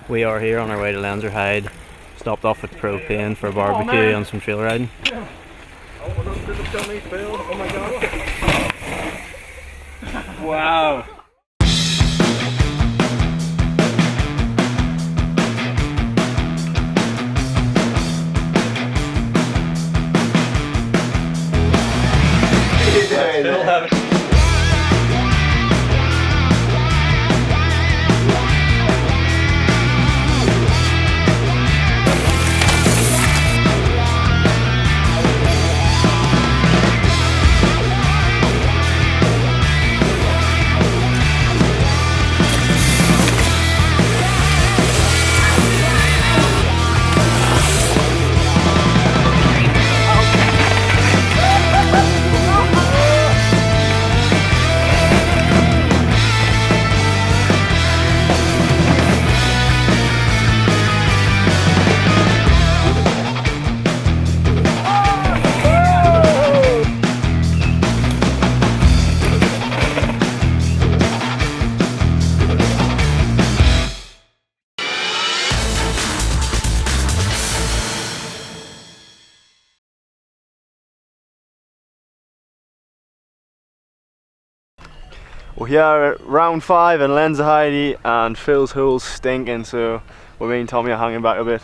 We are here on our way to Lenzerheide. Stopped off at Propain for a barbecue and some trail riding. Wow. We're here at round 5 in Lenzerheide and Phil's hole's stinking, so me and Tommy are hanging back a bit.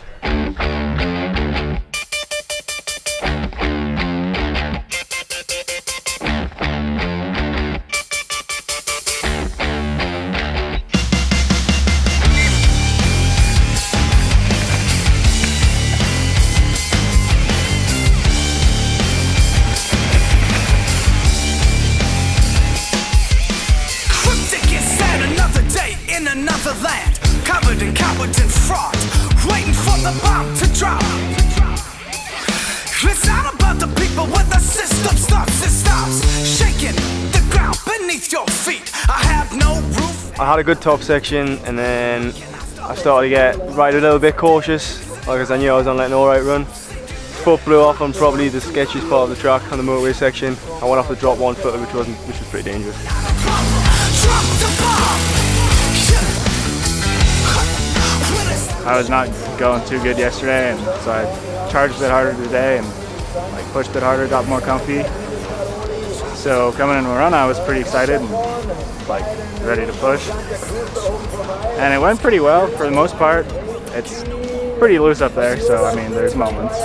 Another land, covered in cowards and fraud, waiting for the bomb to drop. It's not about the people when the system starts, it stops, shaking the ground beneath your feet. I have no roof. I had a good top section and then I started to get a little bit cautious, because I knew I was on like an alright run. Foot blew off on probably the sketchiest part of the track on the motorway section. I went off the drop 1 footer, which was pretty dangerous. Drop the bomb. I was not going too good yesterday, and so I charged a bit harder today and like pushed a bit harder, got more comfy. So coming into a run, I was pretty excited and like ready to push. And it went pretty well for the most part. It's pretty loose up there, so I mean there's moments.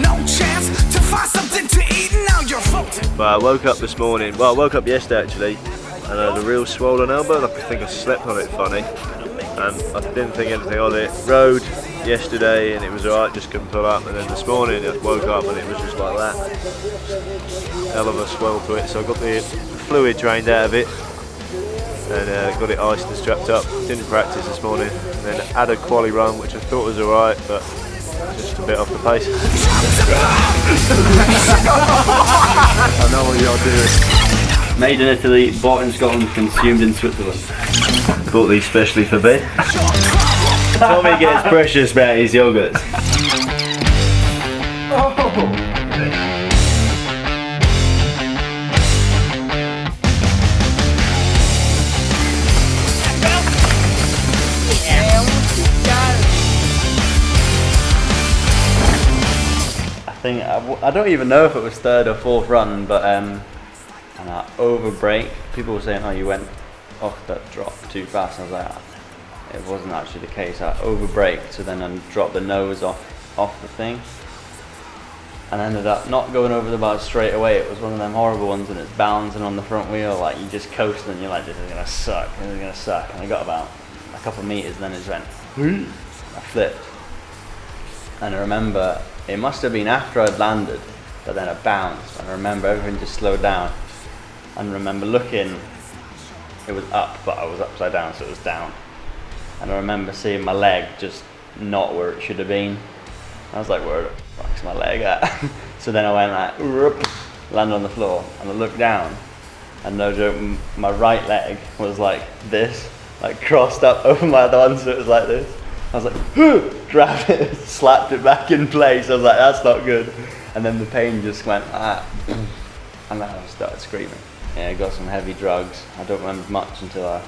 No chance to find something to eat, now you're floating. But I woke up this morning, well I woke up yesterday actually, and I had a real swollen elbow. I think I slept on it funny. And I didn't think anything of it. Rode yesterday and it was alright, just couldn't pull up, and then this morning I woke up and it was just like that. Hell of a swell to it, so I got the fluid drained out of it and got it iced and strapped up. Didn't practice this morning, and then had a quali run which I thought was alright, but just a bit off the pace. I know what y'all do. Made in Italy, bought in Scotland, consumed in Switzerland. Bought these specially for me. Tommy gets precious about his yogurts. I don't even know if it was 3rd or 4th run, but and I over brake. People were saying, "Oh, you went off that drop too fast." I was like, it wasn't actually the case. I over braked, so then I dropped the nose off the thing, and ended up not going over the bar straight away. It was one of them horrible ones, and it's balancing on the front wheel, like you just coast and you're like, "This is gonna suck. This is gonna suck." And I got about a couple of meters, and then it just went. I flipped, and I remember it must have been after I'd landed, but then I bounced, and I remember everything just slowed down. And I remember looking, it was up, but I was upside down, so it was down. And I remember seeing my leg just not where it should have been. I was like, where the fuck's my leg at? So then I went like, landed on the floor, and I looked down, and no joke, my right leg was like this, like crossed up over my other one, so it was like this. I was like, grabbed it, slapped it back in place. I was like, that's not good. And then the pain just went, and then I started screaming. Yeah, I got some heavy drugs. I don't remember much until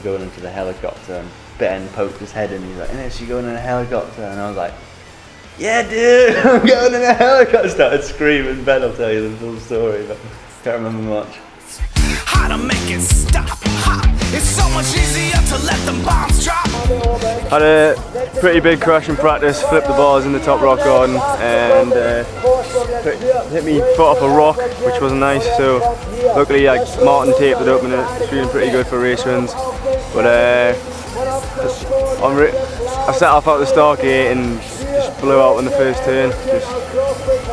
going into the helicopter. And Ben poked his head in. He's like, "Innes, you going in a helicopter?" And I was like, "Yeah, dude, I'm going in a helicopter." Started screaming. Ben will tell you the full story, but can't remember much. How to make it stop? Ha! It's so much easier to let them bombs drop. Had a pretty big crash in practice, flipped the bars in the top rock garden and hit me foot off a rock, which wasn't nice. So luckily Martin taped it up and it's feeling pretty good for race runs. But I set off out the start gate and just blew out in the first turn. Just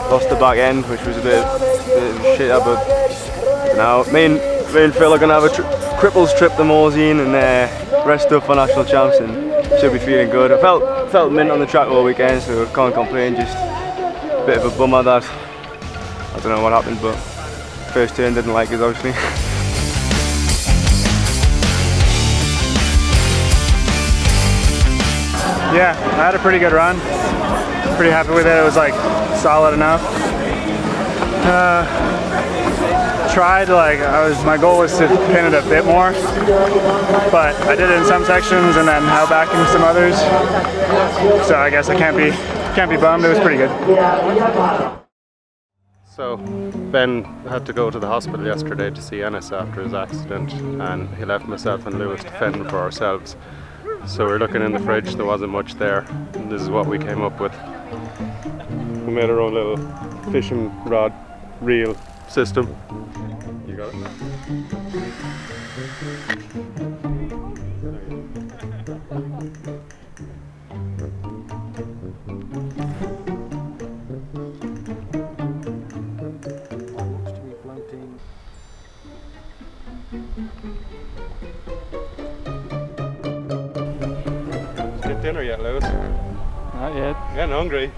lost the back end, which was a bit of shit. But now me and Phil are going to have a cripples trip to Morzine and rest up for national champs and should be feeling good. I felt mint on the track all weekend, so can't complain. Just a bit of a bummer that I don't know what happened, but first turn didn't like us obviously. Yeah, I had a pretty good run. Pretty happy with it. It was like solid enough. My goal was to pin it a bit more, but I did it in some sections and then held back in some others. So I guess I can't be bummed. It was pretty good. So Ben had to go to the hospital yesterday to see Ennis after his accident, and he left myself and Lewis to fend for ourselves. So we're looking in the fridge, there wasn't much there, and this is what we came up with. We made our own little fishing rod reel system. You got it? Get dinner yet, Lewis? Not yet. Getting hungry.